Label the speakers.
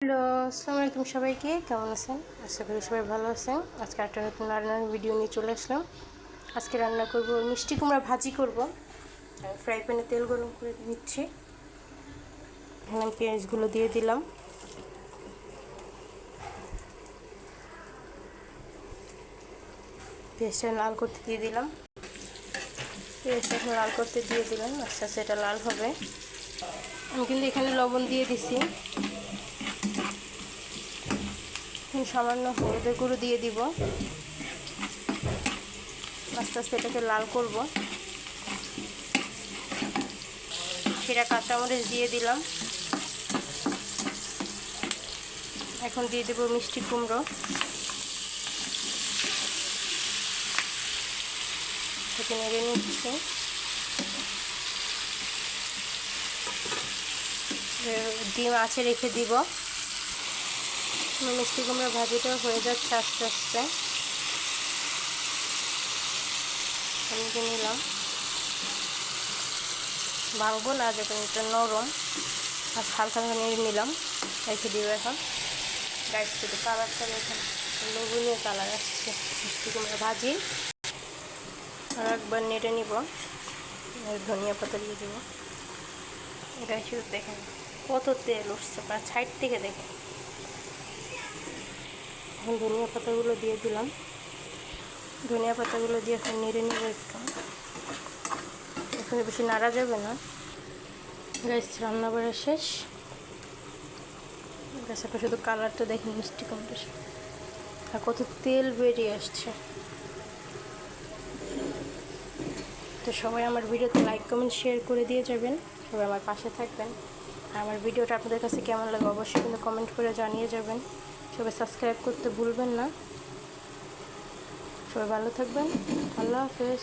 Speaker 1: Hello, আসসালামু আলাইকুম সবাইকে। কেমন আছেন? আশা করি সবাই ভালো আছেন। আজকে একটা নতুন রান্নার ভিডিও নিয়ে চলে আসলাম। আজকে রান্না করব মিষ্টি কুমড়া ভাজি করব। ফ্রাই প্যানে তেল গরম করে দিচ্ছি। এখানে আমি পেঁয়াজগুলো দিয়ে দিলাম। পেঁয়াজটা লাল করতে দিয়ে দিলাম। পেঁয়াজটা এখন লাল করতে দিয়ে দিলাম। আস্তে আস্তে এটা লাল হবে। আমি কিন্তু এখানে লবণ দিয়ে দিছি। সামান্য হলুদের গুঁড়ো দিয়ে দিব। আস্তে আস্তে এটাকে লাল করব। সেটা কাঁচামরিচ দিয়ে দিলাম। এখন দিয়ে দেবো মিষ্টি কুমড়ো। এটাকে নেড়ে নিচ্ছি। ডিম আছে রেখে দিব। মিষ্টি কুমড়া ভাজিটা হয়ে যাচ্ছে আস্তে আস্তে। আমি নিলাম, ভাঙবো না, যখন এটা নরম আর হালকা হালকা নেড়ে নিলাম। রেখে দিব। এখন গাইস শুধু কালারটা দেখেন, লোভনীয় কালার আসছে মিষ্টি কুমড়া ভাজি। আর একবার নেড়ে নিব। ধনিয়া পাতা দিয়ে দেব। এটা শুধু দেখেন কত তেল উঠছে, বা সাইড থেকে দেখেন। এখন ধনিয়া পাতাগুলো দিয়ে দিলাম। ধনিয়া পাতাগুলো দিয়ে এখন নেড়ে নিব একটু। এখানে বেশি নাড়া যাবে না। গাইস রান্না করা শেষ। গাছ এখন শুধু কালারটা দেখেন মিষ্টি কুমড়ার, আর কত তেল বেরিয়ে আসছে। তো সবাই আমার ভিডিওতে লাইক কমেন্ট শেয়ার করে দিয়ে যাবেন। সবাই আমার পাশে থাকবেন। আর আমার ভিডিওটা আপনাদের কাছে কেমন লাগে অবশ্যই কিন্তু কমেন্ট করে জানিয়ে যাবেন। সবাই সাবস্ক্রাইব করতে ভুলবেন না। সবাই ভালো থাকবেন। আল্লাহ হাফেজ।